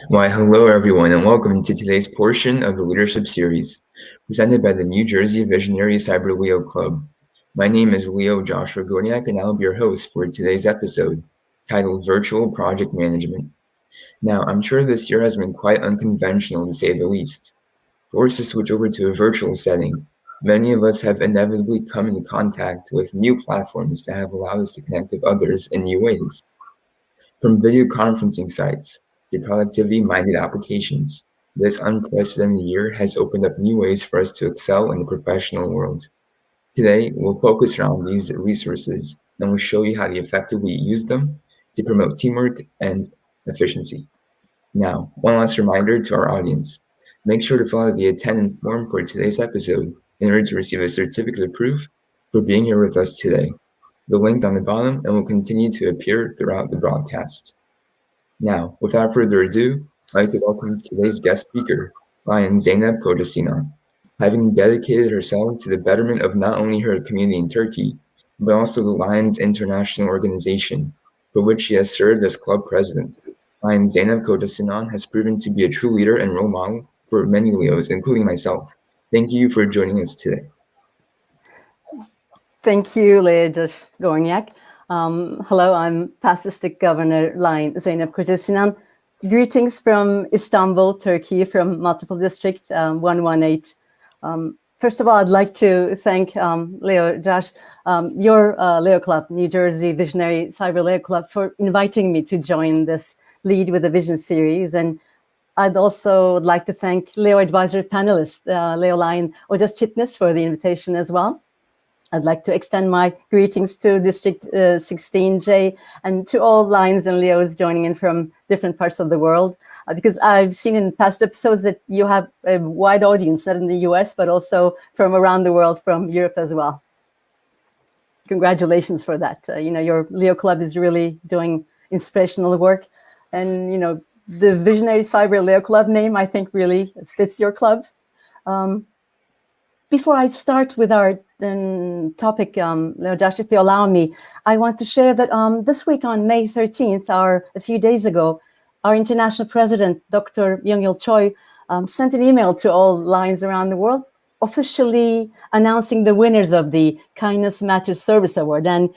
Why, hello everyone, and welcome to today's portion of the Leadership Series, presented by the New Jersey Visionary Cyber Leo Club. My name is Leo Joshua Goniak, and I'll be your host for today's episode, titled Virtual Project Management. Now, I'm sure this year has been quite unconventional to say the least. Forced to switch over to a virtual setting, many of us have inevitably come into contact with new platforms that have allowed us to connect with others in new ways. From video conferencing sites to productivity-minded applications, this unprecedented year has opened up new ways for us to excel in the professional world. Today, we'll focus around these resources and we'll show you how to effectively use them to promote teamwork and efficiency. Now, one last reminder to our audience. Make sure to fill out the attendance form for today's episode in order to receive a certificate of proof for being here with us today. The link on the bottom and will continue to appear throughout the broadcast. Now, without further ado, I'd like to welcome today's guest speaker, Lion Zeynep Kocasinan. Having dedicated herself to the betterment of not only her community in Turkey, but also the Lions International Organization, for which she has served as club president. Lion Zeynep Kocasinan has proven to be a true leader and role model for many Leos, including myself. Thank you for joining us today. Thank you, Josh Gorniak. Hello, I'm Past District Governor Lion Zeynep Kocasinan. Greetings from Istanbul, Turkey, from multiple district 118. First of all, I'd like to thank Leo, Josh, your Leo Club, New Jersey Visionary Cyber Leo Club, for inviting me to join this Lead with a Vision series. And I'd also like to thank Leo Advisor panelist, Leo Lion Ojas Chitnis, for the invitation as well. I'd like to extend my greetings to District 16J and to all Lions and Leos joining in from different parts of the world, because I've seen in past episodes that you have a wide audience, not in the US, but also from around the world, from Europe as well. Congratulations for that. Your Leo Club is really doing inspirational work. And, the Visionary Cyber Leo Club name, I think, really fits your club. Before I start with our topic, Josh, if you allow me, I want to share that this week on May 13th, a few days ago, our international president, Dr. Myung-il Choi, sent an email to all Lions around the world, officially announcing the winners of the Kindness Matters Service Award. And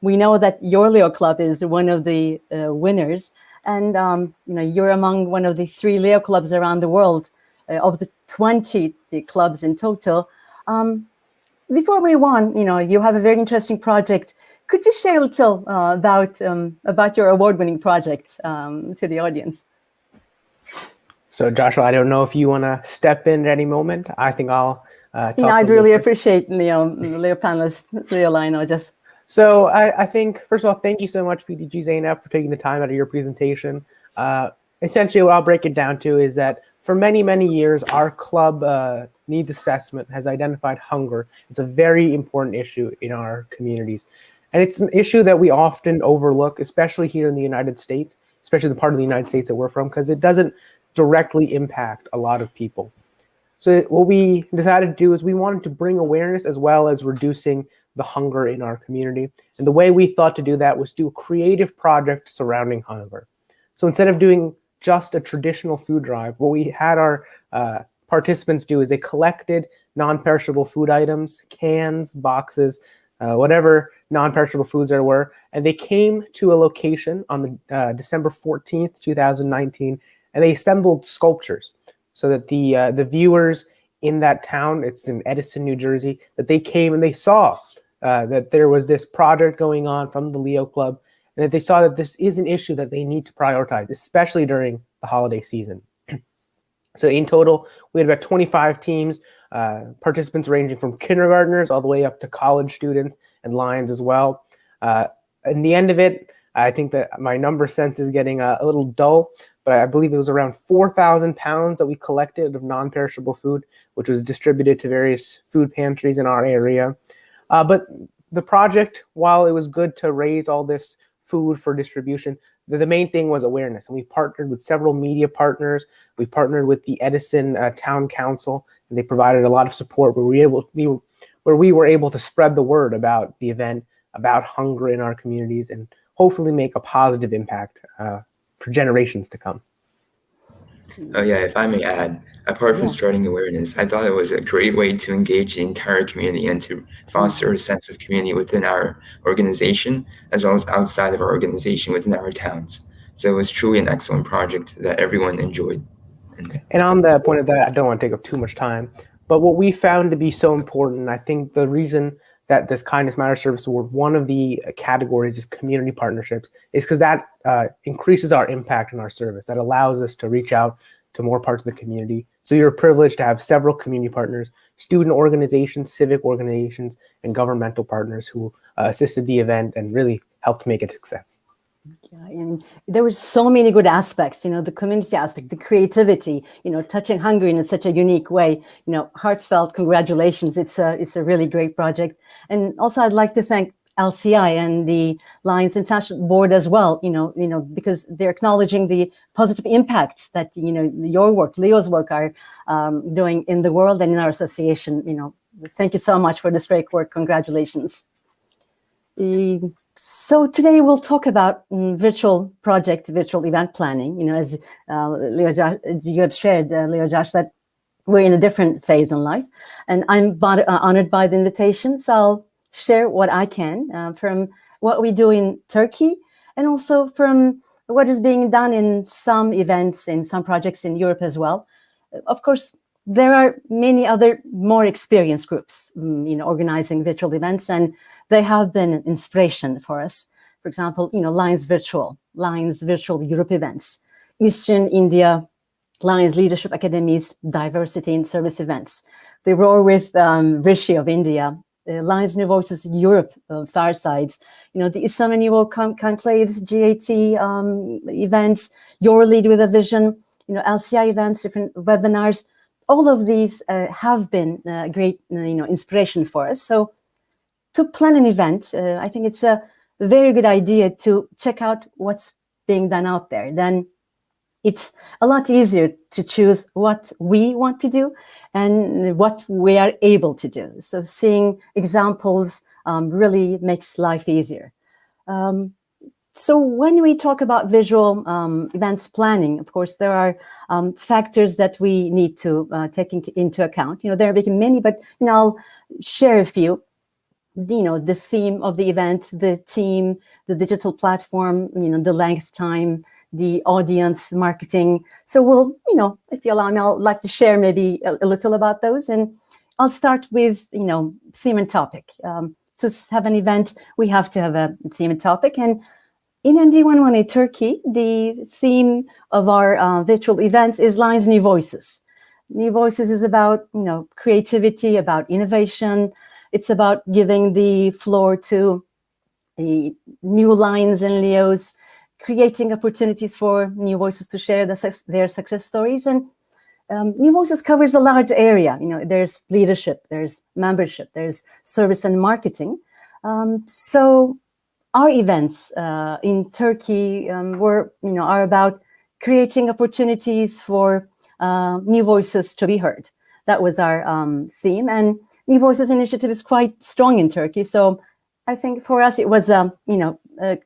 we know that your Leo Club is one of the winners. And you're among one of the 3 Leo clubs around the world, of the 20 clubs in total. Before we won, you have a very interesting project. Could you share a little about your award-winning project to the audience? So, Joshua, I don't know if you want to step in at any moment. I think I'll I'd really appreciate Leo panelist, Leo Lino, just. So I think, first of all, thank you so much, PDG Zeynep, for taking the time out of your presentation. Essentially, what I'll break it down to is that for many, many years, our club needs assessment has identified hunger. It's a very important issue in our communities. And it's an issue that we often overlook, especially here in the United States, especially the part of the United States that we're from, because it doesn't directly impact a lot of people. So what we decided to do is we wanted to bring awareness as well as reducing the hunger in our community. And the way we thought to do that was do a creative project surrounding hunger. So instead of doing just a traditional food drive, what we had our participants do is they collected non-perishable food items, cans, boxes, whatever non-perishable foods there were, and they came to a location on the December 14th, 2019, and they assembled sculptures so that the viewers in that town, it's in Edison, New Jersey, that they came and they saw that there was this project going on from the Leo Club, and that they saw that this is an issue that they need to prioritize, especially during the holiday season. So in total, we had about 25 teams, participants ranging from kindergartners all the way up to college students and Lions as well. In the end of it, I think that my number sense is getting a little dull, but I believe it was around 4,000 pounds that we collected of non-perishable food, which was distributed to various food pantries in our area. But the project, while it was good to raise all this food for distribution, the main thing was awareness. And we partnered with several media partners. We partnered with the Edison Town Council, and they provided a lot of support where we were able to spread the word about the event, about hunger in our communities, and hopefully make a positive impact for generations to come. Oh yeah, if I may add, apart from Yeah. spreading awareness, I thought it was a great way to engage the entire community and to foster a sense of community within our organization, as well as outside of our organization within our towns. So it was truly an excellent project that everyone enjoyed. And And on the point of that, I don't want to take up too much time, but what we found to be so important, I think the reason that this Kindness Matters Service Award, one of the categories is community partnerships, is because that increases our impact in our service. That allows us to reach out to more parts of the community. So you're privileged to have several community partners, student organizations, civic organizations, and governmental partners who assisted the event and really helped make it a success. Yeah, and there were so many good aspects, the community aspect, the creativity, touching Hungary in such a unique way, heartfelt congratulations. It's a really great project. And also I'd like to thank LCI and the Lions International Board as well, because they're acknowledging the positive impacts that, your work, Leo's work are doing in the world and in our association. Thank you so much for this great work. Congratulations. So today we'll talk about virtual event planning. As Leo Josh, you have shared, Leo Josh, that we're in a different phase in life, and I'm honored by the invitation. So I'll share what I can from what we do in Turkey, and also from what is being done in some events, in some projects in Europe as well. Of course, there are many other more experienced groups, organizing virtual events, and they have been an inspiration for us. For example, Lions Virtual Europe events, Eastern India, Lions Leadership Academies, diversity in service events. The Roar with Rishi of India, Lions New Voices Europe, Firesides, the Islam and Evo conclaves, GAT events, Your Lead with a Vision, LCI events, different webinars. All of these have been great, inspiration for us. So to plan an event, I think it's a very good idea to check out what's being done out there. Then it's a lot easier to choose what we want to do and what we are able to do. So seeing examples really makes life easier. So when we talk about visual events planning, of course, there are factors that we need to take into account. There are many, but I'll share a few. The theme of the event, the team, the digital platform, the length, time, the audience, marketing. So we'll, if you allow me, I'll like to share maybe a little about those. And I'll start with, theme and topic. To have an event, we have to have a theme and topic. And in MD118 Turkey, the theme of our virtual events is Lions New Voices. New Voices is about, creativity, about innovation. It's about giving the floor to the new Lions and Leos, creating opportunities for new voices to share their success stories. And New Voices covers a large area. There's leadership, there's membership, there's service and marketing. So our events in Turkey are about creating opportunities for new voices to be heard. That was our theme, and New Voices initiative is quite strong in Turkey. So I think for us it was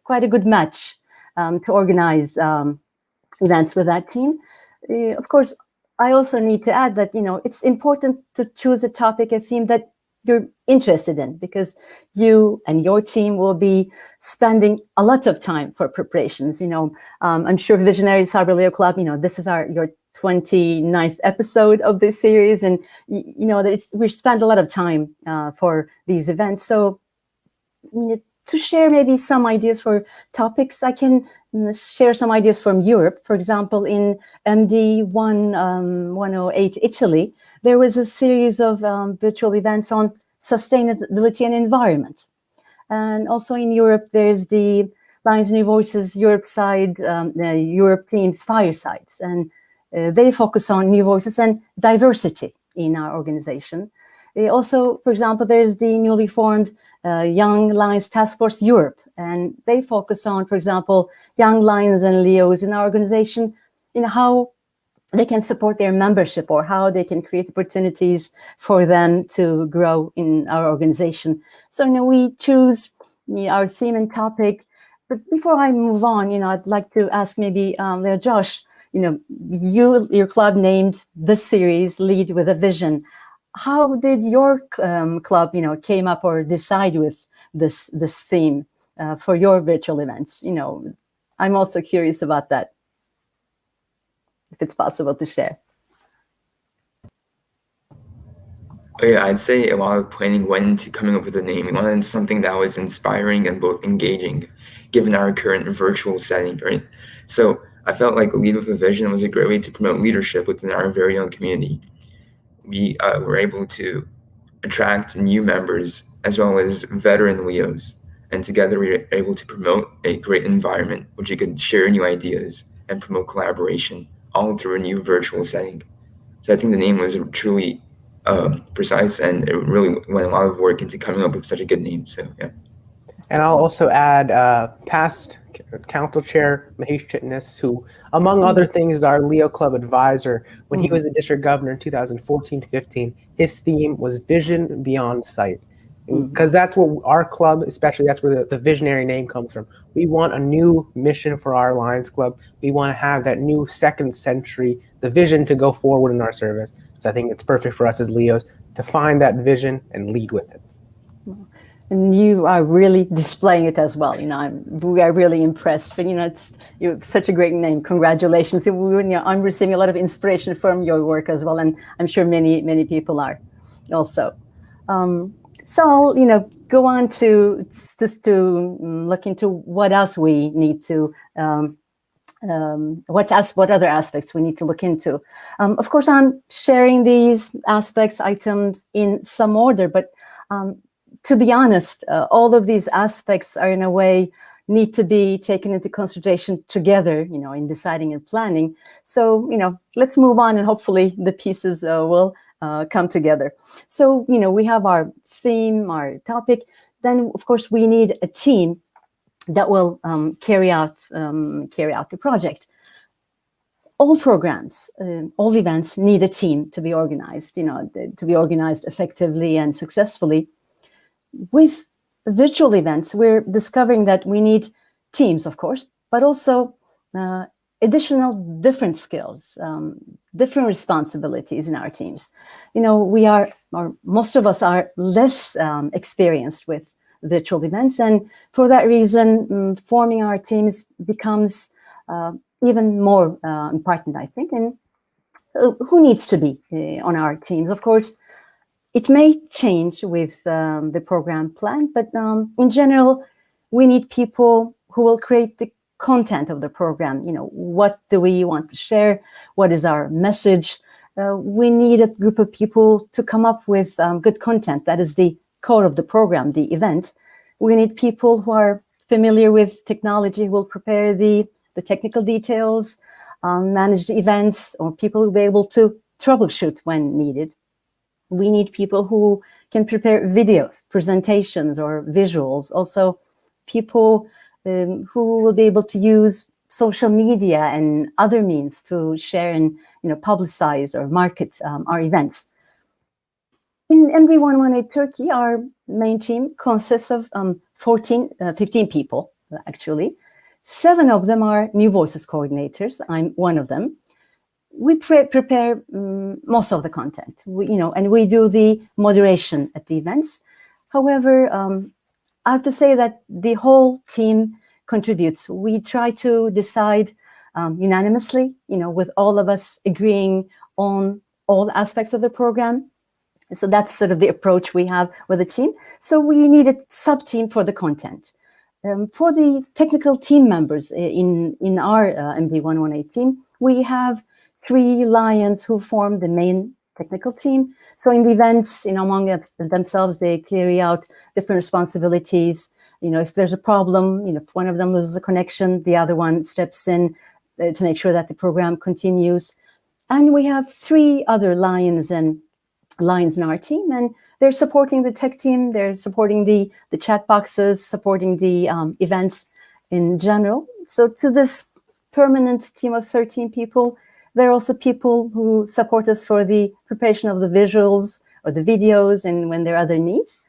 quite a good match to organize events with that team. Of course, I also need to add that it's important to choose a topic, a theme that you're interested in, because you and your team will be spending a lot of time for preparations. I'm sure Visionary Cyber Leo Club, this is your 29th episode of this series, and we spend a lot of time for these events. So to share maybe some ideas for topics, I can share some ideas from Europe. For example, in MD108 Italy, there was a series of virtual events on sustainability and environment. And also in Europe, there's the Lions New Voices Europe side, Europe teams Firesides, and they focus on new voices and diversity in our organization. Also, for example, there's the newly formed Young Lions Task Force Europe, and they focus on, for example, young lions and Leos in our organization, how they can support their membership or how they can create opportunities for them to grow in our organization. So, we choose our theme and topic. But before I move on, I'd like to ask maybe Leo Josh, your club named this series Lead with a Vision. How did your club, came up or decide with this theme for your virtual events? I'm also curious about that, if it's possible to share. Oh yeah, I'd say a lot of planning went into coming up with a name. We wanted something that was inspiring and both engaging, given our current virtual setting, right? So I felt like Lead with a Vision was a great way to promote leadership within our very own community. We were able to attract new members as well as veteran Leos, and together we were able to promote a great environment which you could share new ideas and promote collaboration, all through a new virtual setting. So I think the name was truly precise, and it really went a lot of work into coming up with such a good name. So yeah. And I'll also add past council chair Mahesh Chitnis, who, among other things, is our Leo Club advisor. When he was the district governor in 2014-15, his theme was Vision Beyond Sight. Because that's what our club, especially, that's where the visionary name comes from. We want a new mission for our Lions Club. We want to have that new second century, the vision to go forward in our service. So I think it's perfect for us as Leos to find that vision and lead with it. And you are really displaying it as well. We are really impressed. But you have such a great name. Congratulations. I'm receiving a lot of inspiration from your work as well, and I'm sure many people are also. So I'll, go on to just to look into what else we need to, what other aspects we need to look into. Of course, I'm sharing these items in some order, but to be honest, all of these aspects are in a way need to be taken into consideration together, in deciding and planning. So, let's move on, and hopefully the pieces will come together. So, we have our theme, our topic. Then, of course, we need a team that will carry out the project. All programs, all events need a team to be organized, to be organized effectively and successfully. With virtual events, we're discovering that we need teams, of course, but also additional different skills, different responsibilities in our teams. Most of us are less experienced with virtual events, and for that reason, forming our teams becomes even more important, I think. And who needs to be on our teams? Of course, it may change with the program plan, but in general, we need people who will create the content of the program. What do we want to share? What is our message? We need a group of people to come up with good content. That is the core of the program, the event. We need people who are familiar with technology, who will prepare the technical details, manage the events, or people who will be able to troubleshoot when needed. We need people who can prepare videos, presentations, or visuals. Also, people who will be able to use social media and other means to share and publicize or market our events. In MV118 Turkey, our main team consists of 15 people, actually. 7 of them are New Voices coordinators. I'm one of them. We prepare most of the content, and we do the moderation at the events. However, I have to say that the whole team contributes. We try to decide unanimously, with all of us agreeing on all aspects of the program. So that's sort of the approach we have with the team. So we need a sub-team for the content. For the technical team members in our MV118 team, we have 3 Lions who form the main technical team. So in the events, among themselves, they carry out different responsibilities. If there's a problem, if one of them loses a connection, the other one steps in to make sure that the program continues. And we have 3 other Lions in our team, and they're supporting the tech team. They're supporting the chat boxes, supporting the events in general. So to this permanent team of 13 people, there are also people who support us for the preparation of the visuals or the videos and when there are other needs.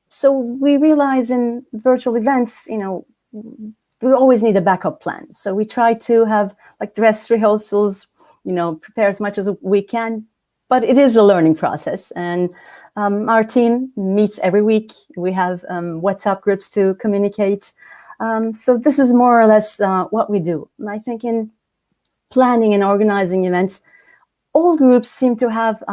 So we realize in virtual events, we always need a backup plan. So we try to have like dress rehearsals, prepare as much as we can, but it is a learning process. And our team meets every week. We have WhatsApp groups to communicate. So this is more or less what we do. And I think in planning and organizing events, all groups seem to have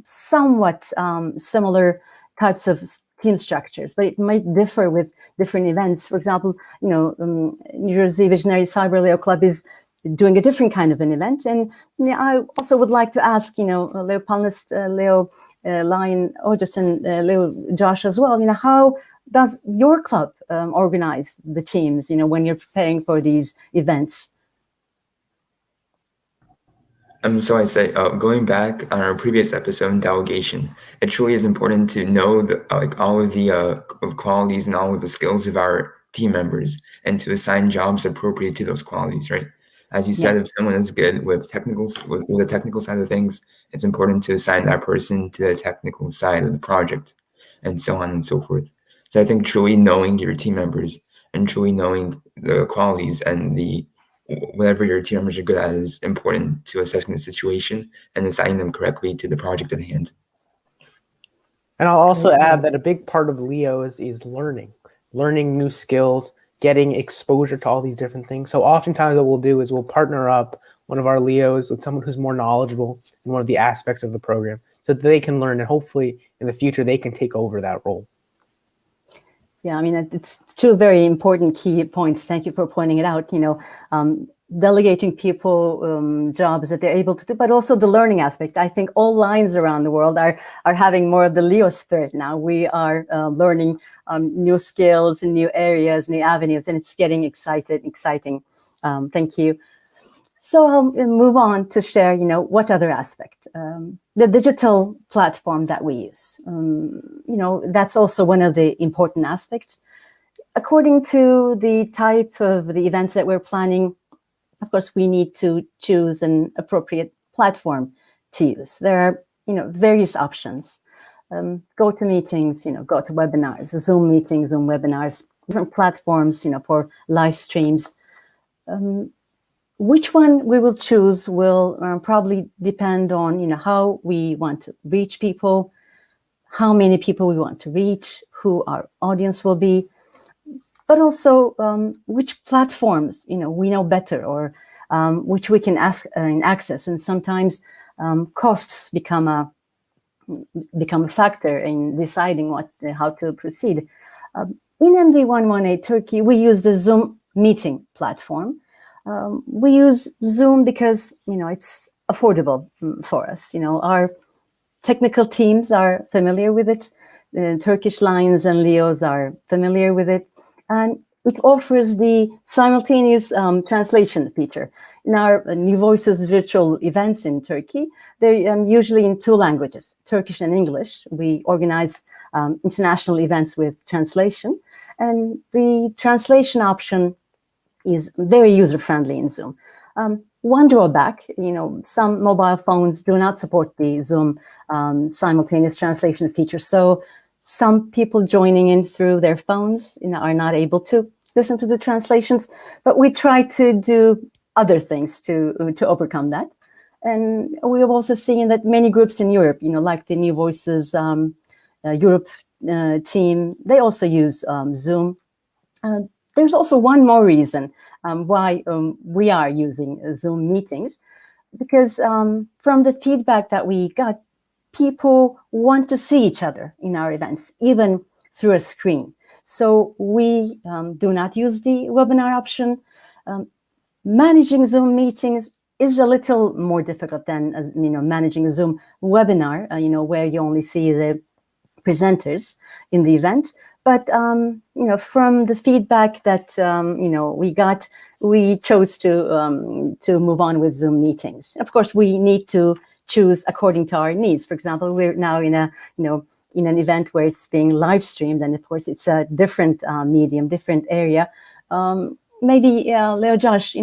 somewhat similar types of team structures, but it might differ with different events. For example, New Jersey Visionary Cyber Leo Club is doing a different kind of an event. And I also would like to ask, Leo Panelist, Leo Lion, Otis, and Leo Josh as well, how does your club organize the teams, when you're preparing for these events? So I say, going back on our previous episode on delegation, it truly is important to know all of the qualities and all of the skills of our team members, and to assign jobs appropriate to those qualities, right? As you said, if someone is good with with the technical side of things, it's important to assign that person to the technical side of the project, and so on and so forth. So I think truly knowing your team members and truly knowing the qualities and whatever your team members are good at is important to assessing the situation and assigning them correctly to the project at hand. And I'll also add that a big part of Leo is learning new skills, getting exposure to all these different things. So oftentimes what we'll do is we'll partner up one of our Leos with someone who's more knowledgeable in one of the aspects of the program so that they can learn, and hopefully in the future they can take over that role. Yeah, I mean, it's two very important key points. Thank you for pointing it out. Delegating people jobs that they're able to do, but also the learning aspect. I think all lines around the world are having more of the Leo spirit now. We are learning new skills in new areas, new avenues, and it's getting exciting. Thank you. So I'll move on to share, what other aspect? The digital platform that we use. That's also one of the important aspects. According to the type of the events that we're planning, of course, we need to choose an appropriate platform to use. There are, various options. GoToMeetings, GoToWebinars, Zoom meetings, Zoom webinars, different platforms, for live streams. Which one we will choose will probably depend on, how we want to reach people, how many people we want to reach, who our audience will be, but also which platforms, we know better, or which we can access. And sometimes costs become a factor in deciding how to proceed. In MV118 Turkey, we use the Zoom meeting platform. We use Zoom because, it's affordable for us. Our technical teams are familiar with it. The Turkish Lions and Leos are familiar with it. And it offers the simultaneous translation feature. In our New Voices virtual events in Turkey, they're usually in two languages, Turkish and English. We organize international events with translation. And the translation option is very user-friendly in Zoom. One drawback, some mobile phones do not support the Zoom simultaneous translation feature. So some people joining in through their phones, are not able to listen to the translations. But we try to do other things to overcome that. And we have also seen that many groups in Europe, like the New Voices Europe team, they also use Zoom. There's also one more reason why we are using Zoom meetings, because from the feedback that we got, people want to see each other in our events, even through a screen. So we do not use the webinar option. Managing Zoom meetings is a little more difficult than managing a Zoom webinar, where you only see the presenters in the event. But from the feedback that we got, we chose to move on with Zoom meetings. Of course, we need to choose according to our needs. For example, we're now in an event where it's being live streamed, and of course, it's a different medium, different area. Maybe Leo, Josh,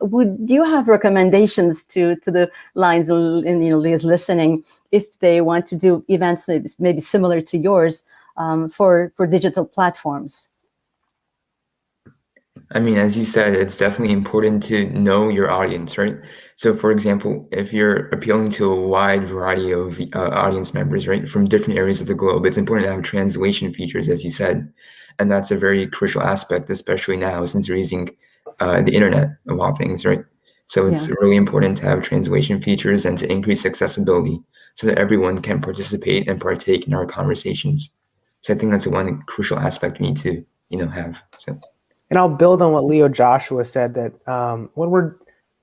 would you have recommendations to the lines and Leo's listening if they want to do events maybe similar to yours? For digital platforms? I mean, as you said, it's definitely important to know your audience, right? So, for example, if you're appealing to a wide variety of audience members, right, from different areas of the globe, it's important to have translation features, as you said. And that's a very crucial aspect, especially now since we're using the internet of all things, right? So it's Yeah. really important to have translation features and to increase accessibility so that everyone can participate and partake in our conversations. So I think that's one crucial aspect we need to, have. So. And I'll build on what Leo Joshua said, that when we're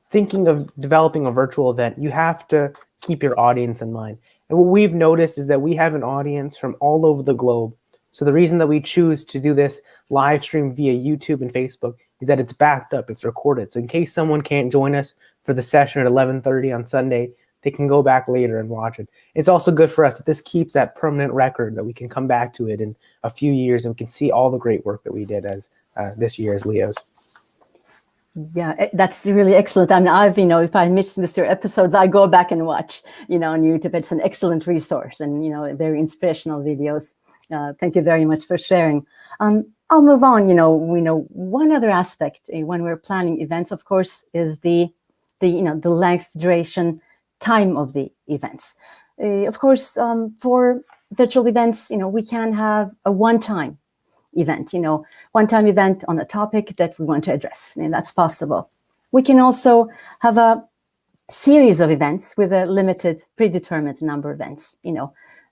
thinking of developing a virtual event, you have to keep your audience in mind. And what we've noticed is that we have an audience from all over the globe. So the reason that we choose to do this live stream via YouTube and Facebook is that it's backed up, it's recorded. So in case someone can't join us for the session at 11:30 on Sunday, they can go back later and watch it. It's also good for us that this keeps that permanent record, that we can come back to it in a few years and we can see all the great work that we did as this year as Leos. Yeah, that's really excellent. I mean, if I missed your episodes, I go back and watch, on YouTube. It's an excellent resource and, very inspirational videos. Thank you very much for sharing. I'll move on. We know one other aspect when we're planning events, of course, is the length, duration, time of the events. Of course, for virtual events, we can have a one-time event, one-time event on a topic that we want to address, and that's possible. We can also have a series of events with a limited, predetermined number of events,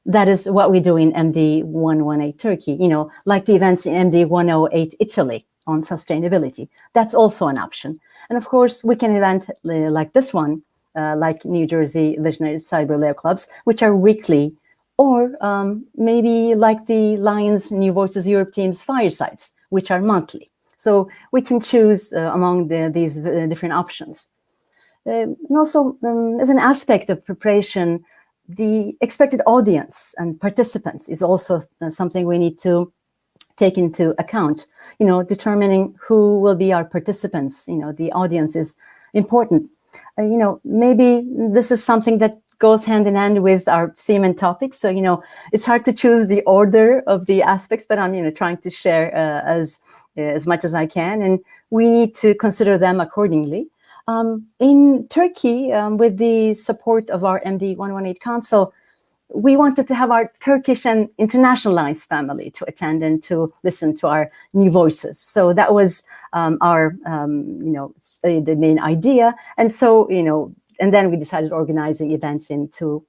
That is what we do in MD 118 Turkey, like the events in MD 108 Italy on sustainability. That's also an option. And of course, we can event like this one, like New Jersey Visionary Cyber Layer Clubs, which are weekly, or maybe like the Lions New Voices Europe team's firesides, which are monthly. So we can choose among these different options. And also, as an aspect of preparation, the expected audience and participants is also something we need to take into account. Determining who will be our participants, the audience is important. Maybe this is something that goes hand in hand with our theme and topic. So, it's hard to choose the order of the aspects, but I'm, trying to share as much as I can, and we need to consider them accordingly. In Turkey, with the support of our MD 118 Council, we wanted to have our Turkish and international Lines family to attend and to listen to our new voices. So that was our, the main idea. And so, and then we decided organizing events in 2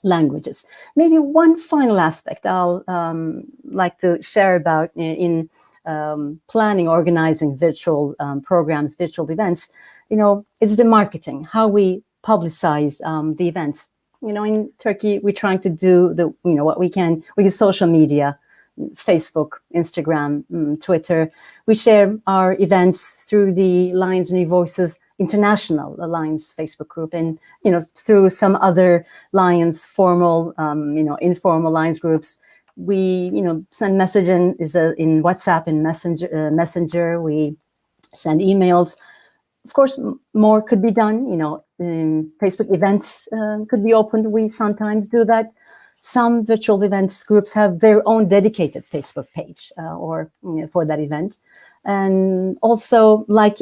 languages. Maybe one final aspect I'll like to share about in planning, organizing virtual programs, virtual events, it's the marketing, how we publicize the events. In Turkey, we're trying to do what we can. We use social media, Facebook, Instagram, Twitter. We share our events through the Lions New Voices International Alliance Facebook group, and through some other Lions formal, informal Lions groups. We send messaging in WhatsApp and Messenger. We send emails. Of course, more could be done. Facebook events could be opened. We sometimes do that. Some virtual events groups have their own dedicated Facebook page or for that event. And also, like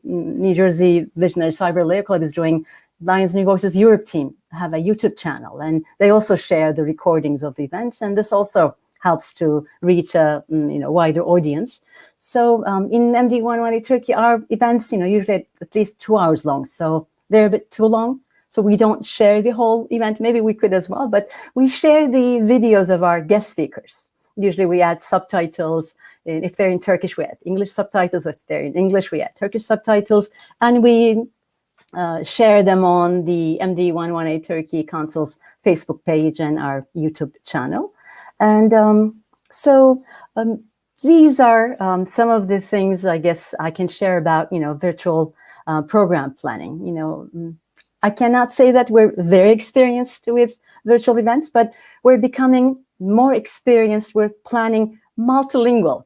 New Jersey Visionary Cyber Layer Club is doing, Lions New Voices Europe team have a YouTube channel, and they also share the recordings of the events. And this also helps to reach a wider audience. So in MD 118 Turkey, our events, usually at least 2 hours long. So they're a bit too long. So we don't share the whole event. Maybe we could as well, but we share the videos of our guest speakers. Usually we add subtitles. If they're in Turkish, we add English subtitles. If they're in English, we add Turkish subtitles. And we share them on the MD 118 Turkey Council's Facebook page and our YouTube channel. And these are some of the things I guess I can share about, virtual program planning. I cannot say that we're very experienced with virtual events, but we're becoming more experienced with planning multilingual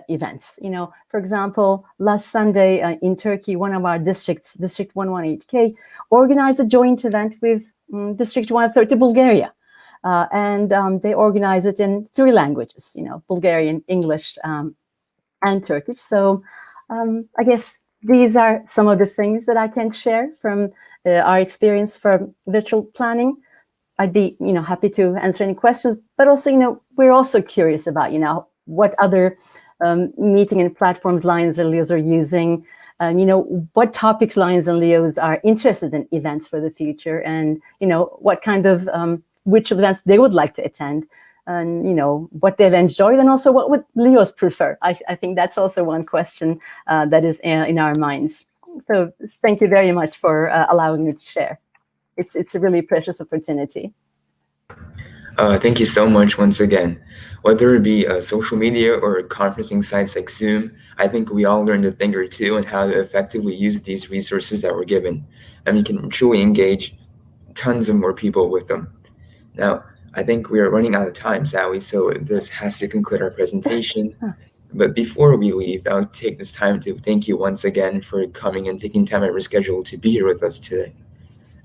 events. For example, last Sunday in Turkey, one of our districts, District 118K, organized a joint event with District 130 Bulgaria. And they organize it in 3 languages, Bulgarian, English, and Turkish. So I guess these are some of the things that I can share from our experience for virtual planning. I'd be, happy to answer any questions, but also, we're also curious about, what other meeting and platforms Lions and Leos are using, what topics Lions and Leos are interested in events for the future, and, what kind of which events they would like to attend, and, what they've enjoyed, and also what would Leos prefer. I think that's also one question that is in our minds. So thank you very much for allowing me to share. It's a really precious opportunity. Thank you so much once again. Whether it be social media or conferencing sites like Zoom, I think we all learned a thing or two on how to effectively use these resources that we're given, and we can truly engage tons of more people with them. Now, I think we are running out of time, Sally, so this has to conclude our presentation. But before we leave, I'll take this time to thank you once again for coming and taking time out of your schedule to be here with us today.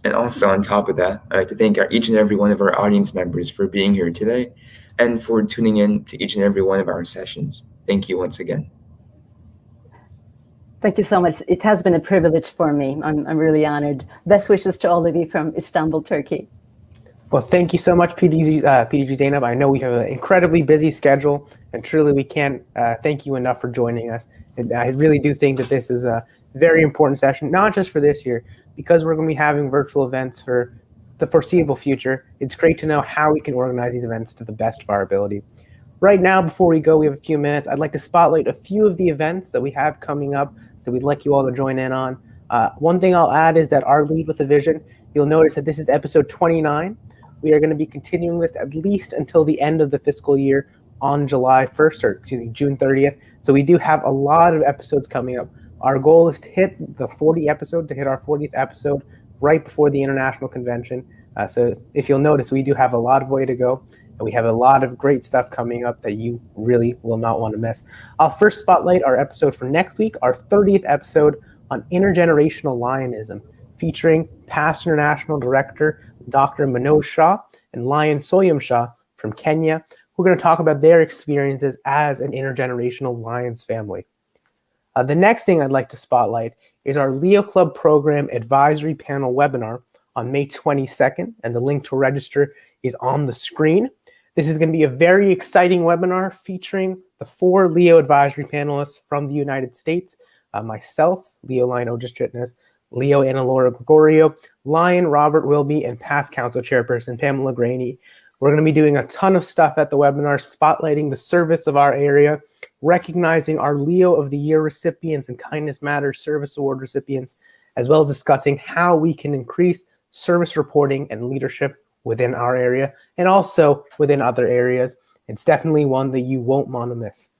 And also, on top of that, I'd like to thank each and every one of our audience members for being here today and for tuning in to each and every one of our sessions. Thank you once again. Thank you so much. It has been a privilege for me. I'm really honored. Best wishes to all of you from Istanbul, Turkey. Well, thank you so much, PDG Zeynep. I know we have an incredibly busy schedule, and truly we can't thank you enough for joining us. And I really do think that this is a very important session, not just for this year, because we're going to be having virtual events for the foreseeable future. It's great to know how we can organize these events to the best of our ability. Right now, before we go, we have a few minutes. I'd like to spotlight a few of the events that we have coming up that we'd like you all to join in on. One thing I'll add is that our Lead with a Vision, you'll notice that this is episode 29. We are going to be continuing this at least until the end of the fiscal year on July 1st, or excuse me, June 30th. So we do have a lot of episodes coming up. Our goal is to hit the 40th episode, to hit our 40th episode right before the International Convention. So if you'll notice, we do have a lot of way to go, and we have a lot of great stuff coming up that you really will not want to miss. I'll first spotlight our episode for next week, our 30th episode on intergenerational Lionism, featuring past international director Dr. Manoj Shah and Lion Soyam Shah from Kenya. We're going to talk about their experiences as an intergenerational Lions family. The next thing I'd like to spotlight is our Leo Club Program Advisory Panel webinar on May 22nd, and the link to register is on the screen. This is going to be a very exciting webinar featuring the 4 Leo advisory panelists from the United States, myself, Leo Lion Ojistritnes, Leo Ana Laura Gregorio, Lion Robert Wilby, and past council chairperson Pamela Graney. We're going to be doing a ton of stuff at the webinar, spotlighting the service of our area, recognizing our Leo of the Year recipients and Kindness Matters Service Award recipients, as well as discussing how we can increase service reporting and leadership within our area and also within other areas. It's definitely one that you won't want to miss.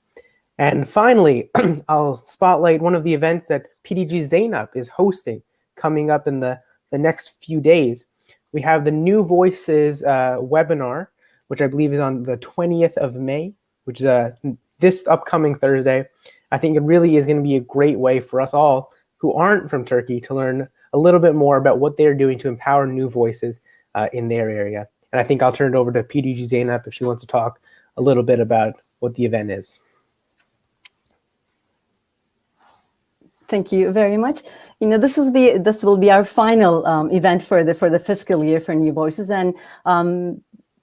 And finally, I'll spotlight one of the events that PDG Zeynep is hosting coming up in the next few days. We have the New Voices webinar, which I believe is on the 20th of May, which is this upcoming Thursday. I think it really is going to be a great way for us all who aren't from Turkey to learn a little bit more about what they're doing to empower new voices in their area. And I think I'll turn it over to PDG Zeynep if she wants to talk a little bit about what the event is. Thank you very much. This will be our final event for the fiscal year for New Voices, and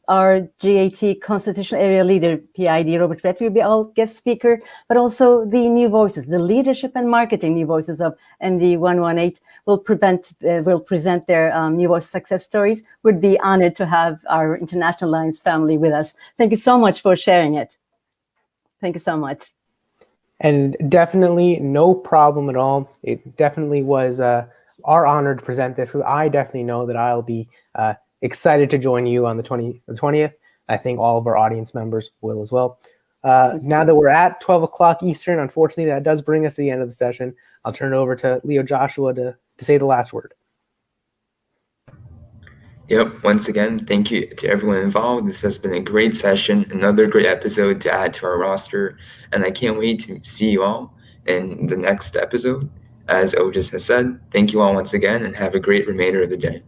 our GAT Constitutional Area Leader, PID Robert Brett, will be our guest speaker, but also the New Voices, the leadership and marketing New Voices of MD 118 will present their New Voice success stories. Would be honored to have our International Lions family with us. Thank you so much for sharing it. Thank you so much. And definitely no problem at all. It definitely was our honor to present this, because I definitely know that I'll be excited to join you on the 20th. I think all of our audience members will as well. Now that we're at 12 o'clock Eastern, unfortunately, that does bring us to the end of the session. I'll turn it over to Leo Joshua to say the last word. Yep, once again, thank you to everyone involved. This has been a great session, another great episode to add to our roster, and I can't wait to see you all in the next episode. As Otis has said, thank you all once again, and have a great remainder of the day.